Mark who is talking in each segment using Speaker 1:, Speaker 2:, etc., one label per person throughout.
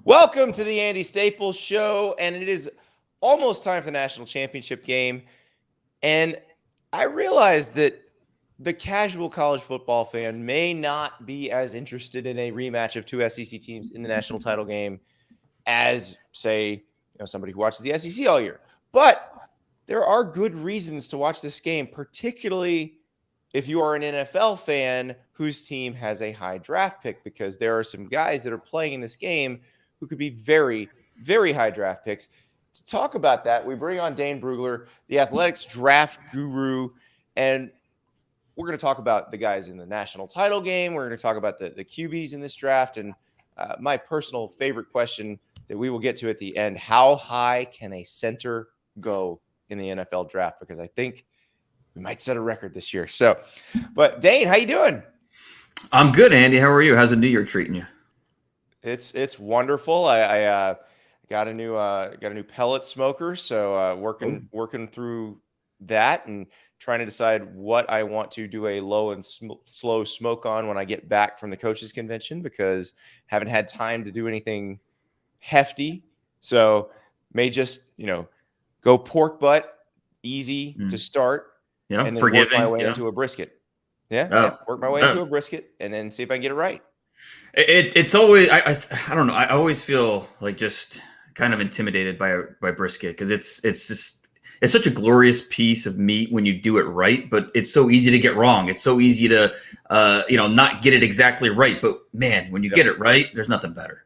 Speaker 1: Welcome to the Andy Staples Show, and it is almost time for the national championship game. And I realize that the casual college football fan may not be as interested in a rematch of two SEC teams in the national title game as, say, somebody who watches the SEC all year. But there are good reasons to watch this game, particularly if you are an NFL fan whose team has a high draft pick, because there are some guys that are playing in this game who could be very, very high draft picks. To talk about that, we bring on Dane Brugler, the Athletics draft guru, and we're going to talk about the guys in the national title game. We're going to talk about the QBs in this draft, and my personal favorite question that we will get to at the end: how high can a center go in the NFL draft? Because I think we might set a record this year. So, but Dane, how you doing?
Speaker 2: I'm good, Andy. How are you? How's the new year treating you?
Speaker 1: It's wonderful. I got a new pellet smoker, so working through that and trying to decide what I want to do a low and slow smoke on when I get back from the coaches convention, because haven't had time to do anything hefty. So may just go pork butt, easy to start, and then work my way into a brisket. Work my way into a brisket and then see if I can get it right.
Speaker 2: It's always I don't know. I always feel like just kind of intimidated by brisket, because it's such a glorious piece of meat when you do it right, but it's so easy to get wrong. It's so easy to not get it exactly right. But man, when you get it right, there's nothing better.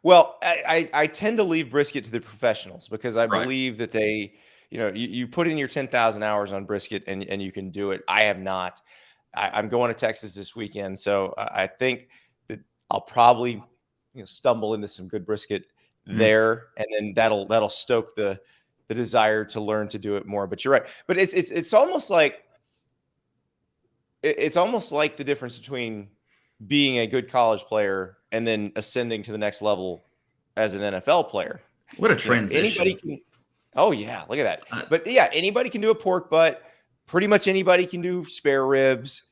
Speaker 1: Well, I tend to leave brisket to the professionals, because I believe that they, you put in your 10,000 hours on brisket and you can do it. I have not. I'm going to Texas this weekend, so I think that I'll probably stumble into some good brisket there, and then that'll stoke the desire to learn to do it more. But you're right. But it's almost like the difference between being a good college player and then ascending to the next level as an NFL player.
Speaker 2: What a transition!
Speaker 1: Anybody can. Oh yeah, look at that. But yeah, anybody can do a pork butt. Pretty much anybody can do spare ribs,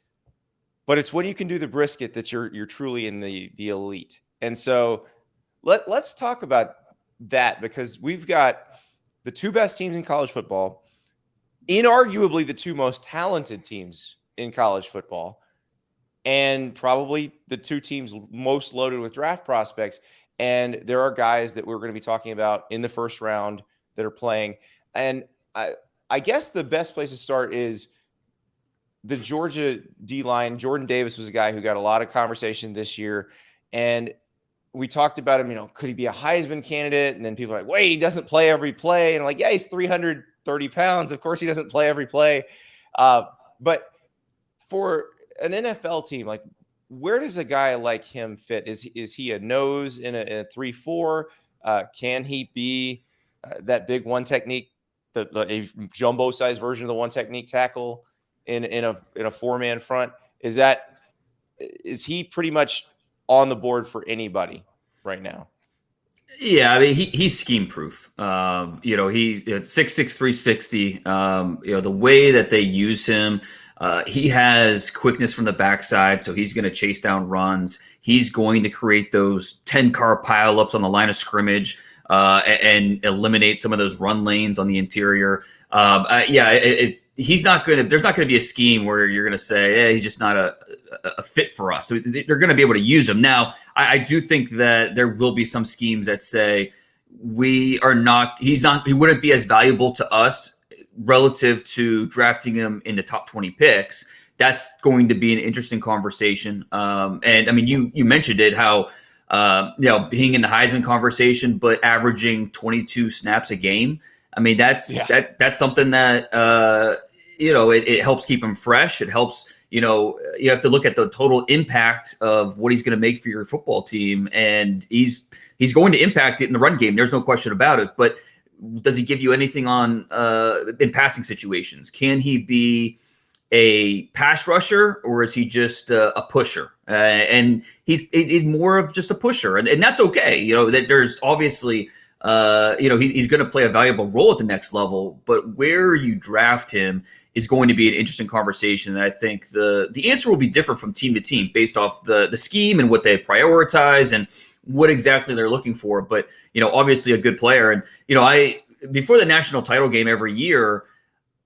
Speaker 1: but it's when you can do the brisket that you're truly in the elite. And so let's talk about that, because we've got the two best teams in college football, inarguably the two most talented teams in college football, and probably the two teams most loaded with draft prospects. And there are guys that we're going to be talking about in the first round that are playing. And I guess the best place to start is the Georgia D-line. Jordan Davis was a guy who got a lot of conversation this year. And we talked about him, could he be a Heisman candidate? And then people are like, wait, he doesn't play every play. And I'm like, yeah, he's 330 pounds. Of course he doesn't play every play. But for an NFL team, like, where does a guy like him fit? Is he a nose in a 3-4? Can he be that big one technique, a jumbo size version of the one technique tackle in a four-man front? Is he pretty much on the board for anybody right now?
Speaker 2: Yeah, I mean he's scheme proof. He at 6'6", 360. The way that they use him, he has quickness from the backside, so he's going to chase down runs. He's going to create those 10-car pileups on the line of scrimmage and eliminate some of those run lanes on the interior. He's not going to. There's not going to be a scheme where you're going to say, "Hey, he's just not a fit for us." So they're going to be able to use him. Now, I do think that there will be some schemes that say he wouldn't be as valuable to us relative to drafting him in the top 20 picks. That's going to be an interesting conversation. And I mean, you mentioned it, how being in the Heisman conversation, but averaging 22 snaps a game. I mean, that's something that it helps keep him fresh. It helps. You have to look at the total impact of what he's going to make for your football team, and he's going to impact it in the run game. There's no question about it. But does he give you anything on in passing situations? Can he be a pass rusher, or is he just a pusher? And he's more of just a pusher, and that's okay. There's obviously he's going to play a valuable role at the next level, but where you draft him is going to be an interesting conversation. And I think the answer will be different from team to team based off the scheme and what they prioritize and what exactly they're looking for. But, obviously a good player. And, before the national title game every year,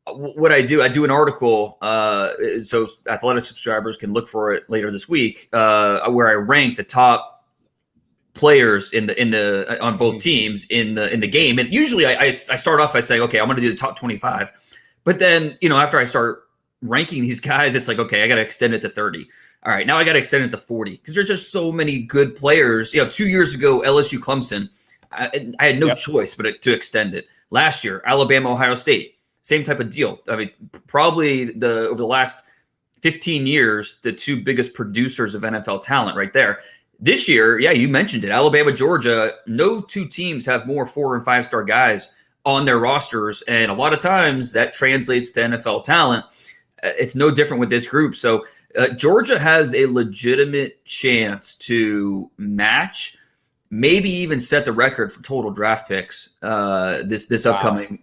Speaker 2: what I do an article, so athletic subscribers can look for it later this week, where I rank the top players on both teams in the game. And usually I start off, I say, okay, I'm going to do the top 25. But then, after I start ranking these guys, it's like, okay, I got to extend it to 30. All right, now I got to extend it to 40 because there's just so many good players. 2 years ago, LSU Clemson, I had no choice but to extend it. Last year, Alabama Ohio State, same type of deal. I mean, probably over the last 15 years, the two biggest producers of NFL talent right there. This year, yeah, you mentioned it, Alabama, Georgia, no two teams have more 4- and 5-star guys on their rosters. And a lot of times that translates to NFL talent. It's no different with this group. So Georgia has a legitimate chance to match, maybe even set the record for total draft picks this upcoming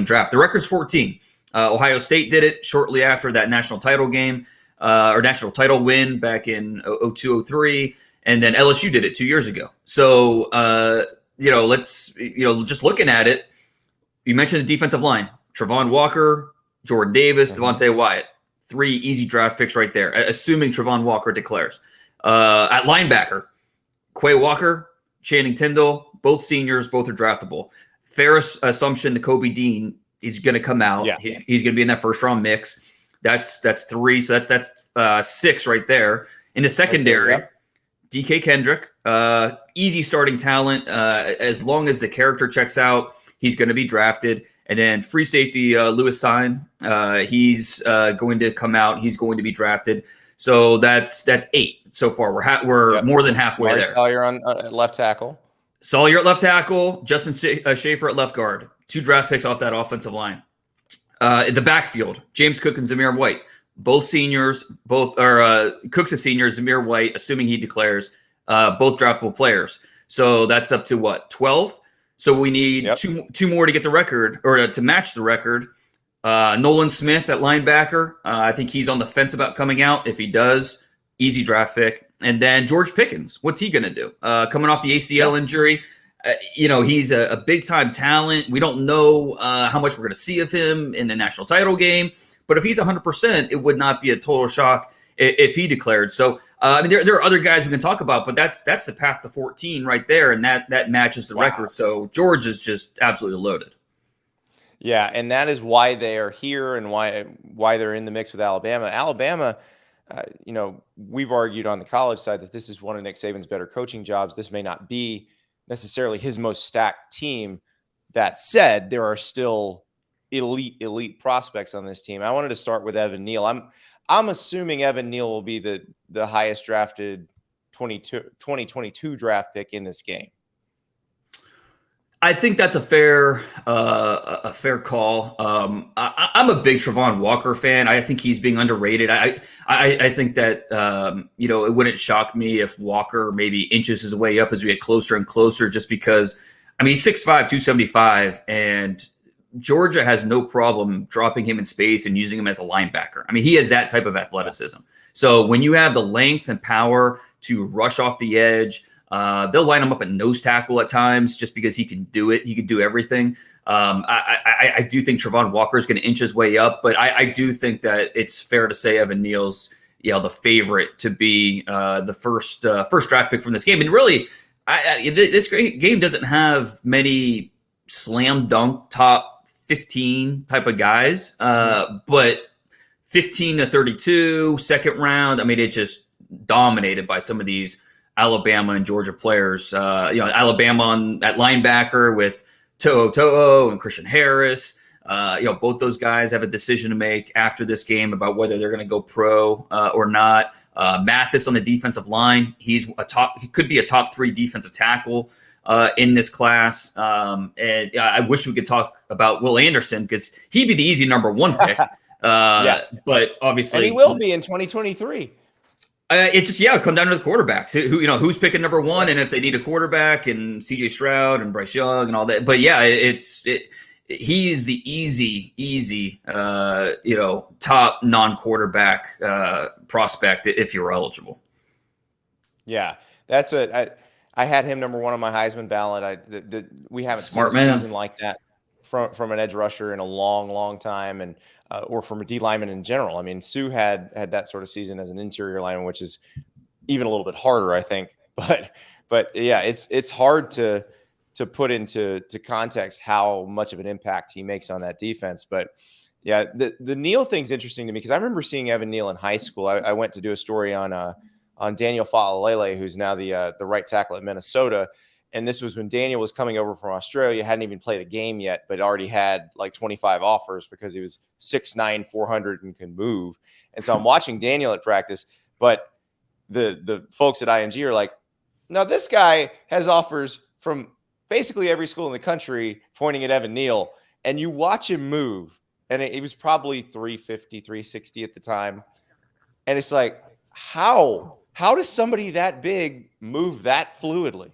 Speaker 2: draft. The record's 14. Ohio State did it shortly after that national title game or national title win back in 02-03, and then LSU did it 2 years ago. So let's just looking at it. You mentioned the defensive line: Travon Walker, Jordan Davis, Devontae Wyatt. 3 easy draft picks right there, assuming Travon Walker declares. At linebacker, Quay Walker, Channing Tindall, both seniors, both are draftable. Fair assumption to Kobe Dean, he's going to come out. Yeah. He's going to be in that first-round mix. That's 3, so that's 6 right there. In the secondary, DK Kendrick, easy starting talent. As long as the character checks out, he's going to be drafted. And then free safety Lewis Sign, he's going to come out. He's going to be drafted. So that's 8 so far. We're more than halfway there.
Speaker 1: Salyer on left tackle.
Speaker 2: Salyer at left tackle. Justin Schaefer at left guard. 2 draft picks off that offensive line. The backfield, James Cook and Zamir White, both seniors. Cook's a senior. Zamir White, assuming he declares, both draftable players. So that's up to what, 12? So we need two more to get the record, or to match the record. Nolan Smith at linebacker. I think he's on the fence about coming out. If he does, easy draft pick. And then George Pickens, what's he going to do? Coming off the ACL injury, he's a big-time talent. We don't know how much we're going to see of him in the national title game. But if he's 100%, it would not be a total shock if he declared. So, there are other guys we can talk about, but that's the path to 14 right there, and that matches the record. So George is just absolutely loaded.
Speaker 1: Yeah, and that is why they are here and why they're in the mix with Alabama. Alabama, we've argued on the college side that this is one of Nick Saban's better coaching jobs. This may not be necessarily his most stacked team. That said, there are still elite prospects on this team. I wanted to start with Evan Neal. I'm assuming Evan Neal will be the highest drafted 2022 draft pick in this game.
Speaker 2: I think that's a fair call. I'm a big Travon Walker fan. I think he's being underrated. I think that it wouldn't shock me if Walker maybe inches his way up as we get closer and closer, just because he's 6'5", 275, and Georgia has no problem dropping him in space and using him as a linebacker. He has that type of athleticism. So when you have the length and power to rush off the edge, they'll line him up at nose tackle at times just because he can do it. He can do everything. I do think Travon Walker is going to inch his way up, but I do think that it's fair to say Evan Neal's the favorite to be the first draft pick from this game. And really, this game doesn't have many slam dunk top 15 type of guys, but 15 to 32, second round. It's just dominated by some of these Alabama and Georgia players. Alabama at linebacker with To'o and Christian Harris. Both those guys have a decision to make after this game about whether they're going to go pro or not. Mathis on the defensive line. He could be a top 3 defensive tackle in this class. And I wish we could talk about Will Anderson because he'd be the easy number 1 pick. But obviously,
Speaker 1: and he will be in 2023.
Speaker 2: It just come down to the quarterbacks. Who's picking number 1, and if they need a quarterback, and C.J. Stroud and Bryce Young and all that. But he's the easy top non-quarterback prospect if you're eligible.
Speaker 1: Yeah, that's I had him number 1 on my Heisman ballot. We haven't
Speaker 2: Smart
Speaker 1: seen a
Speaker 2: man.
Speaker 1: season like that from an edge rusher in a long, long time, and or from a D lineman in general. I mean, Sue had that sort of season as an interior lineman, which is even a little bit harder, I think. But yeah, it's hard to put into context how much of an impact he makes on that defense. But yeah, the Neal thing's interesting to me because I remember seeing Evan Neal in high school. I went to do a story on Daniel Fa'alele, who's now the right tackle at Minnesota. And this was when Daniel was coming over from Australia, hadn't even played a game yet, but already had like 25 offers because he was 6'9", 400 and can move. And so I'm watching Daniel at practice, but the folks at IMG are like, no, this guy has offers from basically every school in the country pointing at Evan Neal. And you watch him move, and it was probably 350, 360 at the time. And it's like, how does somebody that big move that fluidly?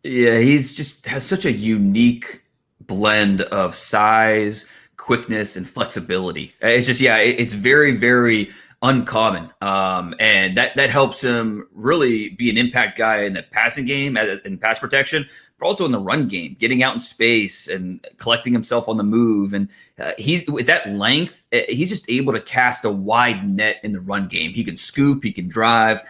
Speaker 2: Yeah, he's just has such a unique blend of size, quickness, and flexibility. It's just, yeah, it's very, very uncommon. And that helps him really be an impact guy in the passing game in pass protection, but also in the run game, getting out in space and collecting himself on the move. And he's with that length, he's just able to cast a wide net in the run game. He can scoop, he can drive,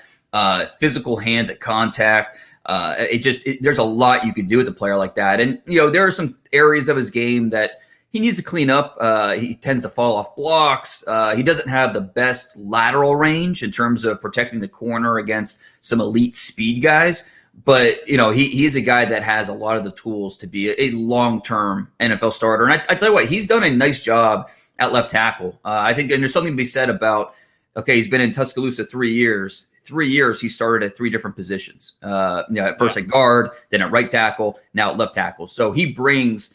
Speaker 2: physical hands at contact. There's a lot you can do with a player like that. And, there are some areas of his game that he needs to clean up. He tends to fall off blocks. He doesn't have the best lateral range in terms of protecting the corner against some elite speed guys. But, he's a guy that has a lot of the tools to be a long-term NFL starter. And I tell you what, he's done a nice job at left tackle. I think, and there's something to be said about, okay, he's been in Tuscaloosa 3 years. 3 years, he started at 3 different positions. At first at guard, then at right tackle, now at left tackle. So he brings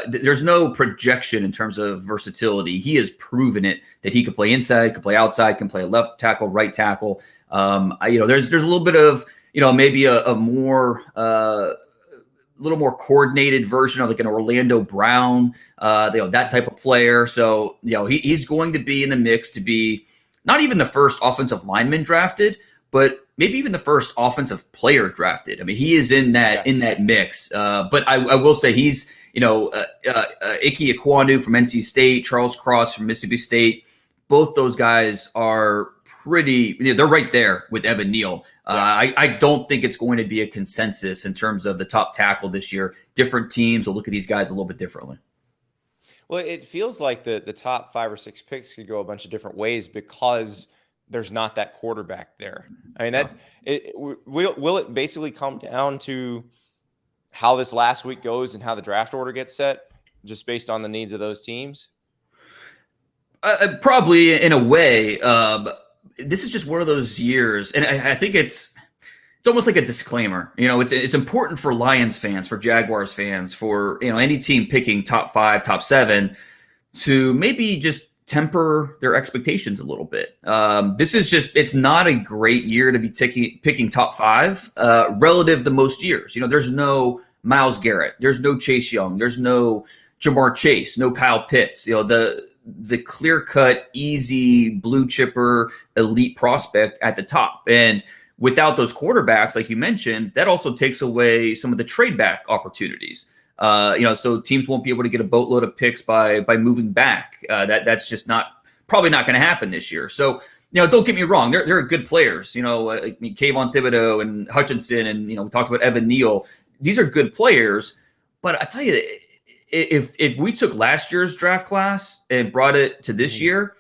Speaker 2: there's no projection in terms of versatility. He has proven it that he can play inside, can play outside, can play left tackle, right tackle. There's a little bit of, maybe a little more coordinated version of like an Orlando Brown, that type of player. So, he's going to be in the mix to be not even the first offensive lineman drafted, but maybe even the first offensive player drafted. I mean, he is in that mix. But I will say he's, Ike Ekwonu from NC State, Charles Cross from Mississippi State. Both those guys are pretty, they're right there with Evan Neal. I don't think it's going to be a consensus in terms of the top tackle this year. Different teams will look at these guys a little bit differently.
Speaker 1: Well, it feels like the top 5 or 6 picks could go a bunch of different ways because there's not that quarterback there. I mean, will it basically come down to how this last week goes and how the draft order gets set, just based on the needs of those teams?
Speaker 2: Probably in a way. This is just one of those years, and I think it's almost like a disclaimer. It's important for Lions fans, for Jaguars fans, for any team picking top 5, top 7, to maybe just temper their expectations a little bit. This is it's not a great year to be picking top 5 relative to most years. There's no Myles Garrett, there's no Chase Young, there's no Jamar Chase, no Kyle Pitts. The clear-cut, easy, blue chipper, elite prospect at the top. And without those quarterbacks, like you mentioned, that also takes away some of the trade back opportunities. So teams won't be able to get a boatload of picks by moving back. That's just probably not going to happen this year. So, don't get me wrong, they're good players. Kayvon Thibodeau and Hutchinson, and we talked about Evan Neal. These are good players, but I tell you, if we took last year's draft class and brought it to this year,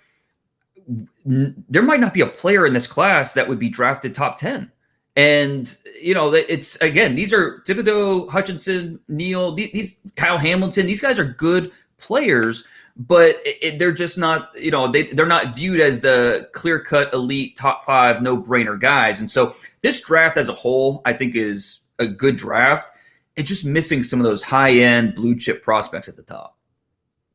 Speaker 2: there might not be a player in this class that would be drafted top 10. And, it's, again, these are Thibodeau, Hutchinson, Neal, these Kyle Hamilton, these guys are good players, but they're just not, they're not viewed as the clear-cut elite top 5 no-brainer guys. And so this draft as a whole, I think, is a good draft. It's just missing some of those high-end blue-chip prospects at the top.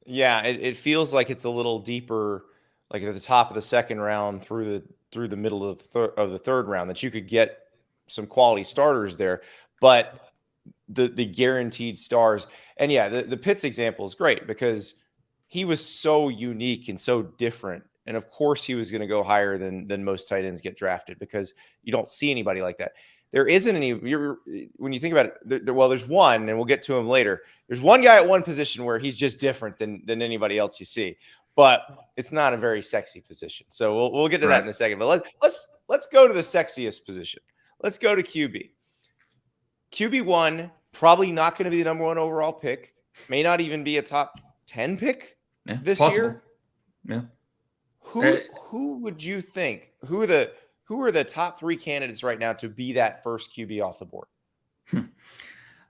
Speaker 1: Yeah, it feels like it's a little deeper, like at the top of the second round through the middle of the third round, that you could get some quality starters there, but the guaranteed stars. And yeah, the Pitts example is great because he was so unique and so different. And of course he was going to go higher than most tight ends get drafted because you don't see anybody like that. there isn't any. When you think about it, there's one, and we'll get to him later. There's one guy at one position where he's just different than anybody else you see, but it's not a very sexy position. So we'll get to that in a second. But let's go to the sexiest position. Let's go to QB. QB1, probably not going to be the number 1 overall pick. May not even be a top 10 pick this year.
Speaker 2: Yeah.
Speaker 1: Who would you think? Who are the top 3 candidates right now to be that first QB off the board?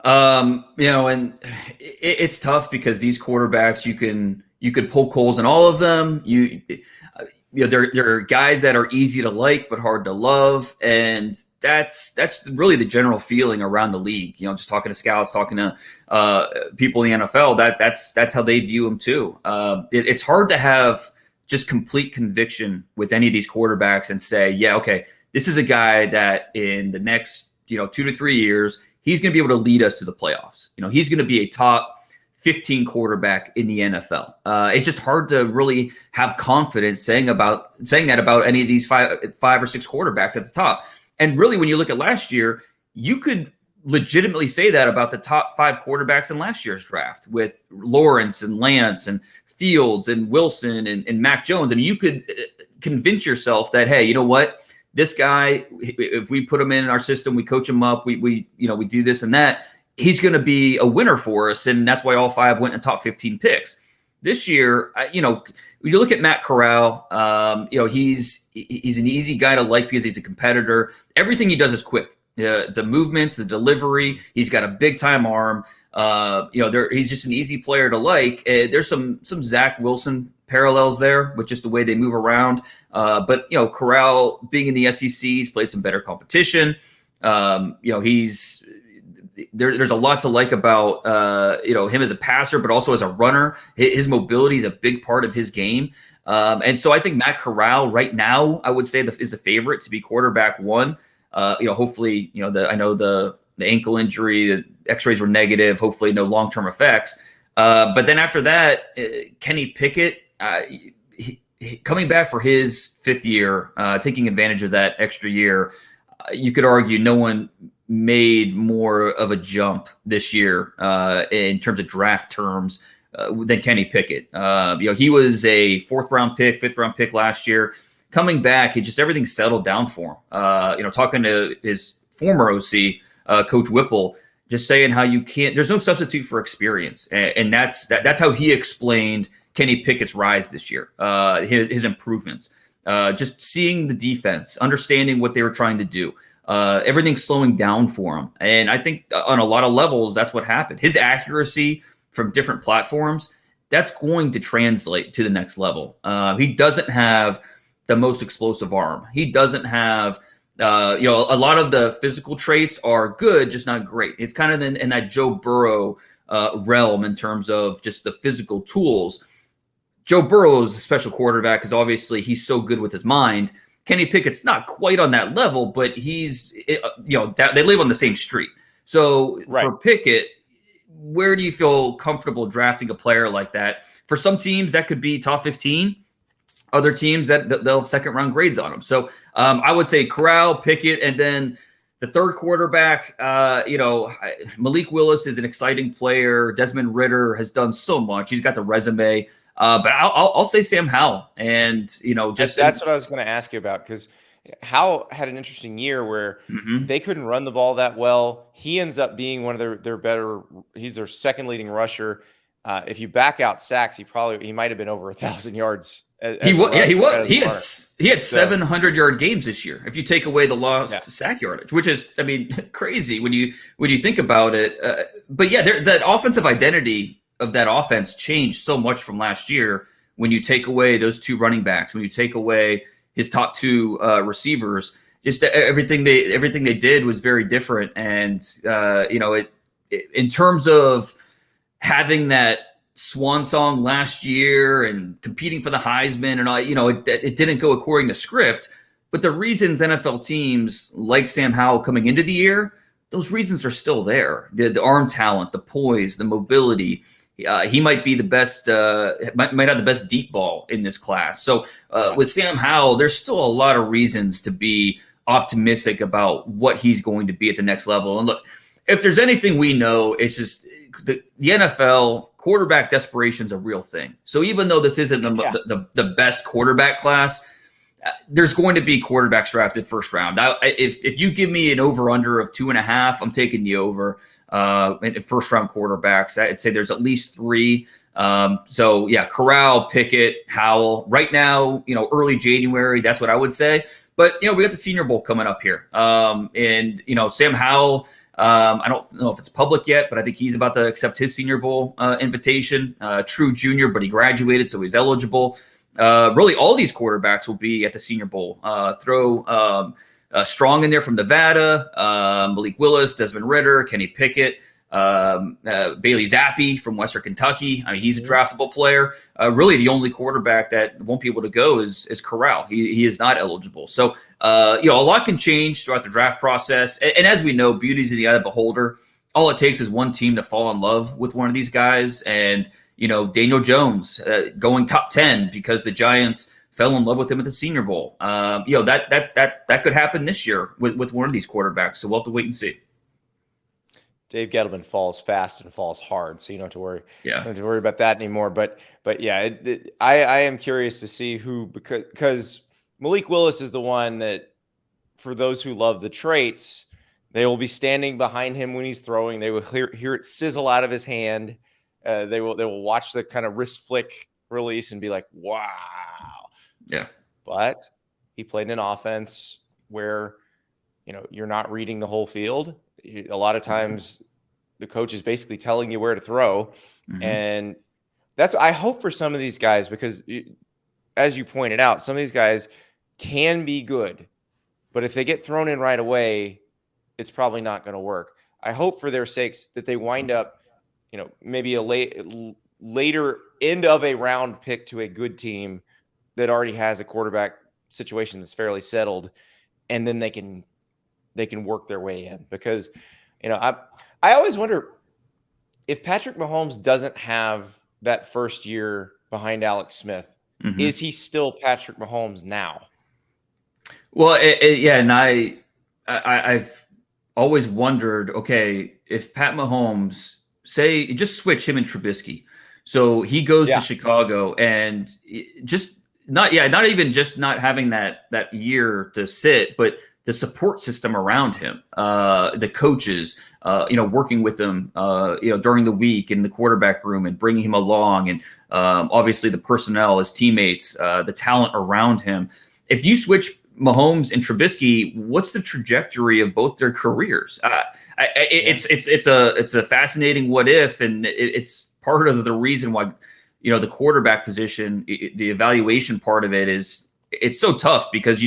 Speaker 2: And it's tough because these quarterbacks, you could poke holes in all of them. There are guys that are easy to like but hard to love, and that's really the general feeling around the league. Just talking to scouts, talking to people in the NFL, that's how they view them too. It's hard to have just complete conviction with any of these quarterbacks and say, yeah, okay, this is a guy that in the next 2 to 3 years, he's going to be able to lead us to the playoffs. He's going to be a top 15 quarterback in the NFL. It's just hard to really have confidence saying that about any of these five or six quarterbacks at the top. And really, when you look at last year, you could legitimately say that about the top 5 quarterbacks in last year's draft with Lawrence and Lance and Fields and Wilson and Mac Jones. And you could convince yourself that, hey, you know what? This guy, if we put him in our system, we coach him up, we do this and that, he's going to be a winner for us. And that's why all 5 went in top 15 picks. This year, when you look at Matt Corral, he's an easy guy to like because he's a competitor. Everything he does is quick. The movements, the delivery, he's got a big time arm. He's just an easy player to like. There's some Zach Wilson parallels there with just the way they move around. But Corral being in the SEC, he's played some better competition. There's a lot to like about him as a passer, but also as a runner. His mobility is a big part of his game. And so I think Matt Corral right now, I would say is the favorite to be quarterback 1. Hopefully, I know the ankle injury, the x-rays were negative, hopefully no long-term effects. But then after that, Kenny Pickett, coming back for his 5th year, taking advantage of that extra year, you could argue no one made more of a jump this year in terms of draft terms than Kenny Pickett. He was a 4th round pick, 5th round pick last year. Coming back, everything settled down for him. Talking to his former OC, Coach Whipple, just saying how there's no substitute for experience. And that's how he explained Kenny Pickett's rise this year, his improvements. Just seeing the defense, understanding what they were trying to do. Everything's slowing down for him. And I think on a lot of levels, that's what happened. His accuracy from different platforms, that's going to translate to the next level. He doesn't have the most explosive arm. He doesn't have, a lot of the physical traits are good, just not great. It's kind of in that Joe Burrow realm in terms of just the physical tools. Joe Burrow is a special quarterback because obviously he's so good with his mind. Kenny Pickett's not quite on that level, but he's, they live on the same street. So for Pickett, where do you feel comfortable drafting a player like that? For some teams, that could be top 15. Other teams that they'll have 2nd round grades on them. So I would say Corral, Pickett, and then the 3rd quarterback. Malik Willis is an exciting player. Desmond Ridder has done so much. He's got the resume. But I'll say Sam Howell, and that's
Speaker 1: what I was going to ask you about, because Howell had an interesting year where they couldn't run the ball that well. He ends up being one of their better. He's their 2nd leading rusher. If you back out sacks, he might have been over 1,000 yards. He was. He had 700-yard games this year. If you take away the lost sack yardage, which is, crazy when you think about it. But yeah, that offensive identity of that offense changed so much from last year when you take away those 2 running backs, when you take away his top 2 receivers. Just everything they did was very different. And in terms of having that swan song last year and competing for the Heisman and all, it didn't go according to script. But the reasons NFL teams like Sam Howell coming into the year, those reasons are still there. The arm talent, the poise, the mobility. He might be the best, might have the best deep ball in this class. So with Sam Howell, there's still a lot of reasons to be
Speaker 2: optimistic about what he's going to be at the next level. And look, if there's anything we know, it's just the NFL quarterback desperation is a real thing. So even though this isn't the best quarterback class, there's going to be quarterbacks drafted first round. If you give me an over-under of 2.5, I'm taking the over. In first-round quarterbacks, I'd say there's at least 3. So yeah, Corral, Pickett, Howell. Right now, early January, that's what I would say. But we got the Senior Bowl coming up here, and Sam Howell. I don't know if it's public yet, but I think he's about to accept his Senior Bowl invitation. True junior, but he graduated, so he's eligible. Really, all these quarterbacks will be at the Senior Bowl. Throw Strong in there from Nevada, Malik Willis, Desmond Ridder, Kenny Pickett, Bailey Zappi from Western Kentucky. I mean, he's a draftable player. Really, the only quarterback that won't be able to go is Corral. He is not eligible. So, a lot can change throughout the draft process. And as we know, beauty's in the eye of the beholder. All it takes is one team to fall in love with one of these guys. And, Daniel Jones going top 10 because the Giants fell in love with him at the Senior Bowl. That could happen this year with one of these quarterbacks. So we'll have to wait and see.
Speaker 1: Dave Gettleman falls fast and falls hard, so you don't have to worry.
Speaker 2: Yeah,
Speaker 1: don't have to worry about that anymore. But yeah, I am curious to see who, because Malik Willis is the one that, for those who love the traits, they will be standing behind him when he's throwing. They will hear it sizzle out of his hand. They will watch the kind of wrist flick release and be like, wow.
Speaker 2: Yeah.
Speaker 1: But he played in an offense where, you're not reading the whole field. A lot of times the coach is basically telling you where to throw. Mm-hmm. And I hope for some of these guys, because as you pointed out, some of these guys can be good, but if they get thrown in right away, it's probably not going to work. I hope for their sakes that they wind up, maybe a later end of a round pick to a good team that already has a quarterback situation that's fairly settled, and then they can work their way in. Because, I always wonder if Patrick Mahomes doesn't have that first year behind Alex Smith, mm-hmm. is he still Patrick Mahomes now?
Speaker 2: Well, and I've always wondered, okay, if Pat Mahomes, say, just switch him and Trubisky. So he goes to Chicago and not even just not having that year to sit, but the support system around him, the coaches, working with him, during the week in the quarterback room and bringing him along, and obviously the personnel, his teammates, the talent around him. If you switch Mahomes and Trubisky, what's the trajectory of both their careers? It's a fascinating what if, and it's part of the reason why, the quarterback position, the evaluation part of it it's so tough, because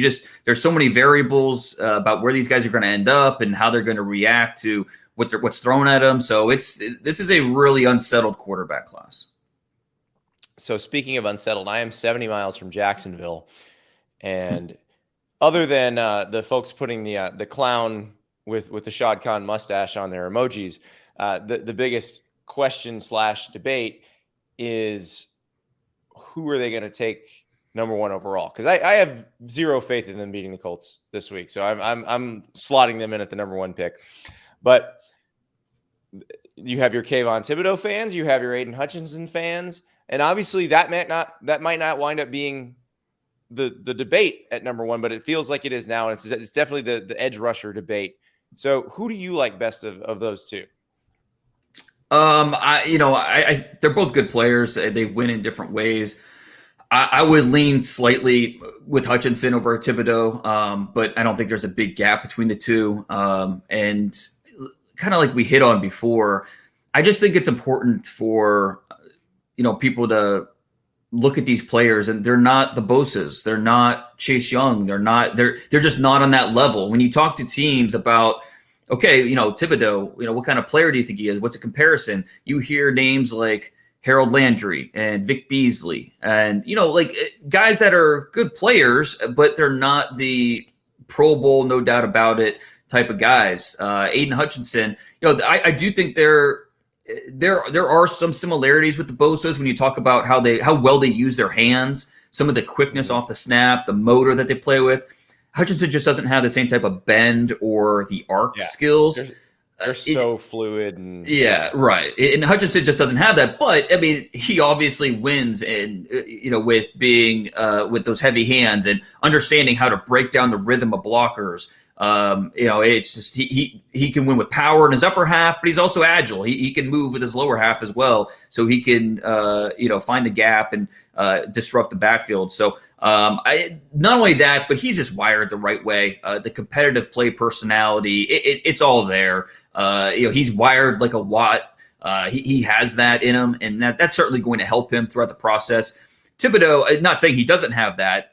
Speaker 2: there's so many variables about where these guys are going to end up and how they're going to react to what's thrown at them. So this is a really unsettled quarterback class.
Speaker 1: So speaking of unsettled, I am 70 miles from Jacksonville, and other than the folks putting the clown with the Shad Khan mustache on their emojis, the biggest question / debate is, who are they going to take number 1 overall? Because I have zero faith in them beating the Colts this week, so I'm slotting them in at the number 1 pick. But you have your Kayvon Thibodeau fans, you have your Aiden Hutchinson fans, and obviously that might not wind up being the debate at number 1, but it feels like it is now, and it's definitely the edge rusher debate. So who do you like best of those two?
Speaker 2: They're both good players. They win in different ways. I would lean slightly with Hutchinson over Thibodeau, but I don't think there's a big gap between the two. And kind of like we hit on before, I just think it's important for, people to look at these players, and they're not the Bosas. They're not Chase Young. They're just not on that level. When you talk to teams about, okay, Thibodeau, what kind of player do you think he is? What's a comparison? You hear names like Harold Landry and Vic Beasley, and guys that are good players, but they're not the Pro Bowl, no doubt about it, type of guys. Aiden Hutchinson, I do think there are some similarities with the Bosas when you talk about how well they use their hands, some of the quickness off the snap, the motor that they play with. Hutchinson just doesn't have the same type of bend or the arc skills.
Speaker 1: They're so fluid. And
Speaker 2: right. And Hutchinson just doesn't have that. But I mean, he obviously wins, and with being with those heavy hands and understanding how to break down the rhythm of blockers. It's just he can win with power in his upper half, but he's also agile. He can move with his lower half as well, so he can find the gap and disrupt the backfield. So not only that, but he's just wired the right way. The competitive play personality, it's all there. He's wired like a Watt. He has that in him, and that's certainly going to help him throughout the process. Thibodeau, not saying he doesn't have that,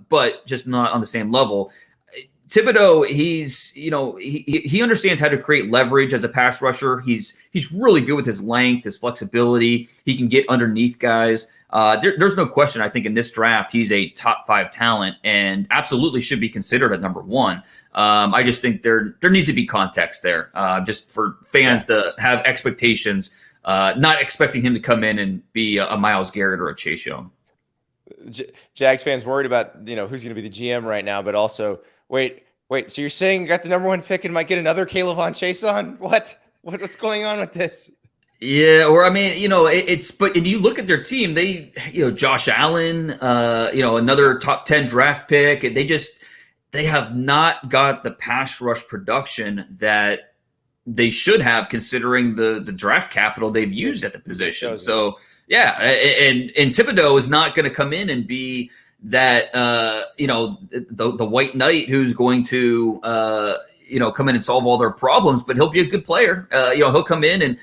Speaker 2: but just not on the same level. Thibodeau, he understands how to create leverage as a pass rusher. He's really good with his length, his flexibility. He can get underneath guys. There's no question, I think, in this draft, he's a top 5 talent and absolutely should be considered at number 1. I just think there needs to be context there, just for fans to have expectations, not expecting him to come in and be a Myles Garrett or a Chase Young.
Speaker 1: Jags fans worried about who's going to be the GM right now, but also wait. So you're saying you got the number 1 pick and might get another Kayvon Chaisson? What's going on with this?
Speaker 2: Yeah, or I mean, but and you look at their team, they, Josh Allen, another top 10 draft pick, and they have not got the pass rush production that they should have, considering the draft capital they've used at the position. So yeah, and Thibodeau is not going to come in and be that the white knight who's going to come in and solve all their problems, but he'll be a good player. He'll come in and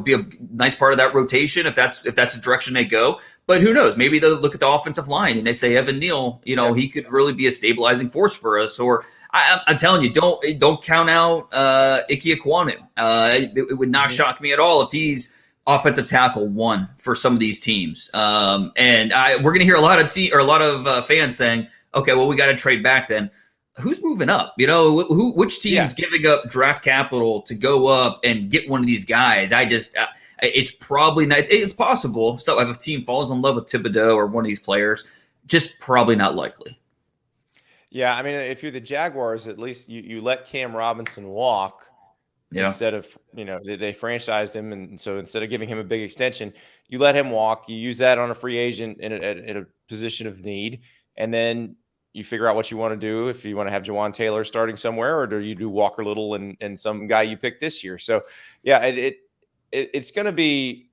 Speaker 2: be a nice part of that rotation if that's the direction they go. But who knows? Maybe they'll look at the offensive line and they say Evan Neal, he could really be a stabilizing force for us. Or I'm telling you, don't count out Ike Ekwonu. It would not shock me at all if he's offensive tackle 1 for some of these teams. And we're going to hear a lot of fans saying, okay, well, we got to trade back then. Who's moving up? Which team's giving up draft capital to go up and get one of these guys? It's probably not. It's possible. So if a team falls in love with Thibodeau or one of these players, just probably not likely.
Speaker 1: Yeah, I mean, if you're the Jaguars, at least you let Cam Robinson walk instead of they franchised him, and so instead of giving him a big extension, you let him walk. You use that on a free agent in a position of need, and then you figure out what you want to do. If you want to have Jawan Taylor starting somewhere, or do you do Walker Little and some guy you picked this year? So yeah, it's going to be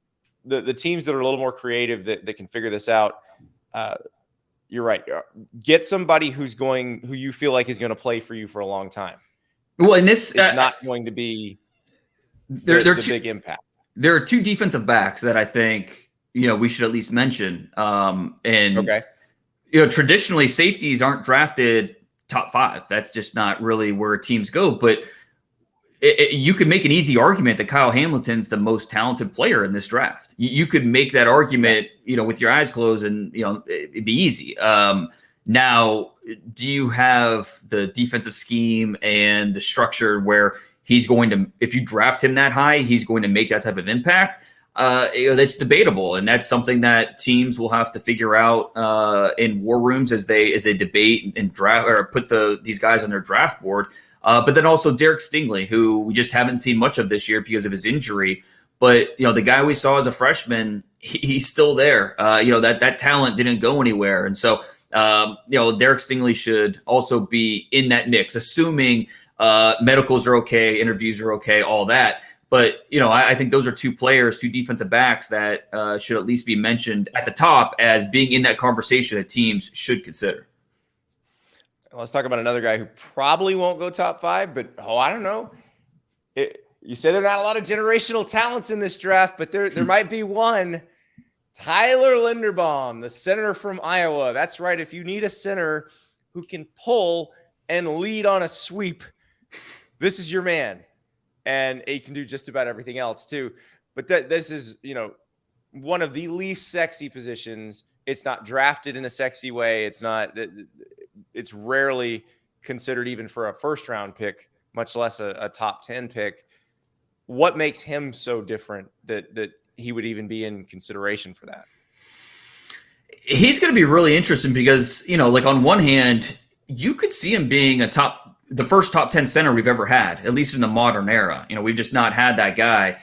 Speaker 1: the teams that are a little more creative that can figure this out. You're right. Get somebody who you feel like is going to play for you for a long time.
Speaker 2: Well, in this,
Speaker 1: it's not going to be the big impact.
Speaker 2: There are 2 defensive backs that I think we should at least mention. Okay. Traditionally, safeties aren't drafted top 5. That's just not really where teams go. But you could make an easy argument that Kyle Hamilton's the most talented player in this draft. You could make that argument, with your eyes closed, and it'd be easy. Now, do you have the defensive scheme and the structure where he's going to, if you draft him that high, he's going to make that type of impact? That's debatable, and that's something that teams will have to figure out in war rooms as they debate and draft or put these guys on their draft board. But then also Derek Stingley, who we just haven't seen much of this year because of his injury. But the guy we saw as a freshman, he's still there. That talent didn't go anywhere, and so Derek Stingley should also be in that mix, assuming medicals are okay, interviews are okay, all that. But, I think those are 2 defensive backs that should at least be mentioned at the top as being in that conversation that teams should consider.
Speaker 1: Let's talk about another guy who probably won't go top 5, but, I don't know. You say there are not a lot of generational talents in this draft, but there might be one. Tyler Linderbaum, the center from Iowa. That's right. If you need a center who can pull and lead on a sweep, this is your man. And he can do just about everything else too. But this is, one of the least sexy positions. It's not drafted in a sexy way. It's rarely considered even for a first round pick, much less a top 10 pick. What makes him so different that he would even be in consideration for that?
Speaker 2: He's going to be really interesting because, on one hand, you could see him being the first top 10 center we've ever had, at least in the modern era. We've just not had that guy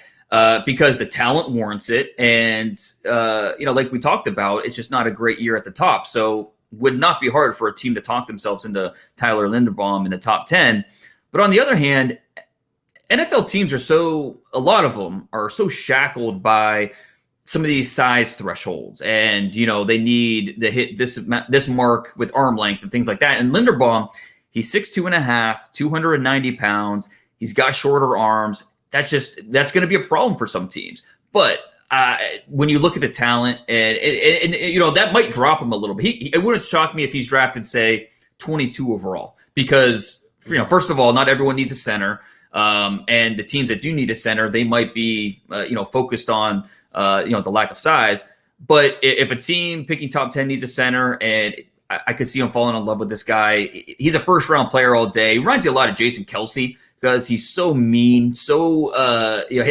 Speaker 2: because the talent warrants it. And, like we talked about, it's just not a great year at the top. So would not be hard for a team to talk themselves into Tyler Linderbaum in the top 10. But on the other hand, NFL teams a lot of them are so shackled by some of these size thresholds, and they need to hit this mark with arm length and things like that. And Linderbaum, he's 6'2.5", 290 pounds. He's got shorter arms. That's going to be a problem for some teams. But when you look at the talent, and that might drop him a little bit. It wouldn't shock me if he's drafted, say, 22 overall, because first of all, not everyone needs a center. And the teams that do need a center, they might be, focused on, the lack of size. But if a team picking top 10 needs a center, and I could see him falling in love with this guy, he's a first round player all day. He reminds me a lot of Jason Kelsey because he's so mean, so,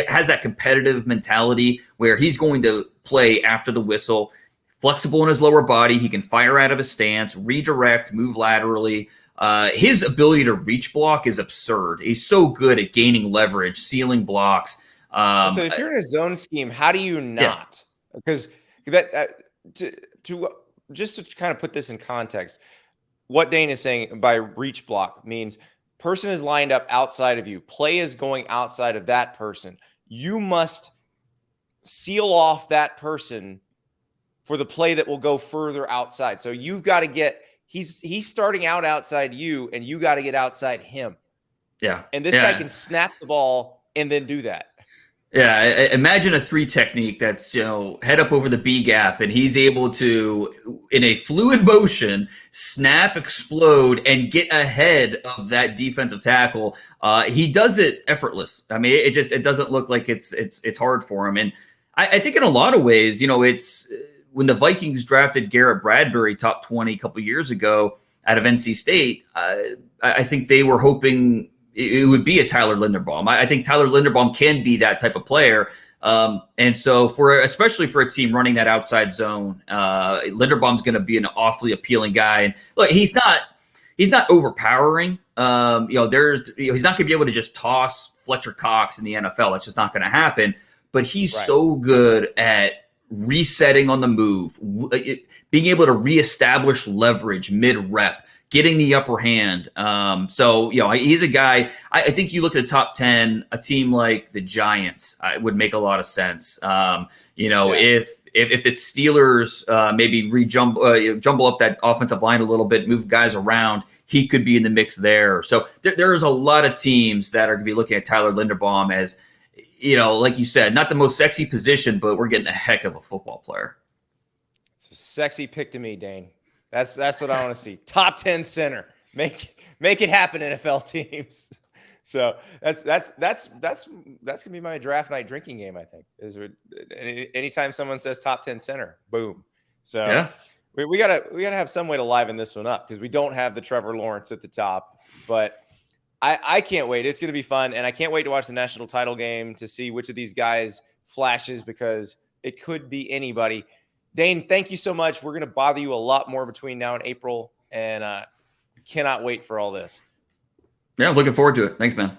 Speaker 2: has that competitive mentality where he's going to play after the whistle, flexible in his lower body. He can fire out of his stance, redirect, move laterally. His ability to reach block is absurd. He's so good at gaining leverage, sealing blocks.
Speaker 1: So if you're in a zone scheme, how do you not? Because just to kind of put this in context, what Dane is saying by reach block means person is lined up outside of you. Play is going outside of that person. You must seal off that person for the play that will go further outside. So you've got to get he's starting out outside you, and you got to get outside him.
Speaker 2: Yeah.
Speaker 1: And this guy can snap the ball and then do that.
Speaker 2: Yeah, imagine a 3 technique that's, head up over the B gap, and he's able to, in a fluid motion, snap, explode, and get ahead of that defensive tackle. He does it effortless. I mean, it doesn't look like it's hard for him. And I think in a lot of ways, it's when the Vikings drafted Garrett Bradbury top 20 a couple years ago out of NC State, I think they were hoping it would be a Tyler Linderbaum. I think Tyler Linderbaum can be that type of player. And so especially for a team running that outside zone, Linderbaum's going to be an awfully appealing guy. And look, he's not overpowering. He's not going to be able to just toss Fletcher Cox in the NFL. That's just not going to happen. But he's so good at resetting on the move, being able to reestablish leverage mid-rep, getting the upper hand. So, he's a guy, I think you look at the top 10, a team like the Giants would make a lot of sense. If the Steelers maybe jumble up that offensive line a little bit, move guys around, he could be in the mix there. So there's a lot of teams that are going to be looking at Tyler Linderbaum as, like you said, not the most sexy position, but we're getting a heck of a football player.
Speaker 1: It's a sexy pick to me, Dane. That's what I want to see. Top 10 center. Make it happen, NFL teams. So that's gonna be my draft night drinking game, I think. Anytime someone says top 10 center, boom. So yeah. we gotta have some way to liven this one up because we don't have the Trevor Lawrence at the top. But I can't wait. It's gonna be fun, and I can't wait to watch the national title game to see which of these guys flashes because it could be anybody. Dane, thank you so much. We're going to bother you a lot more between now and April, and cannot wait for all this.
Speaker 2: Yeah, looking forward to it. Thanks, man.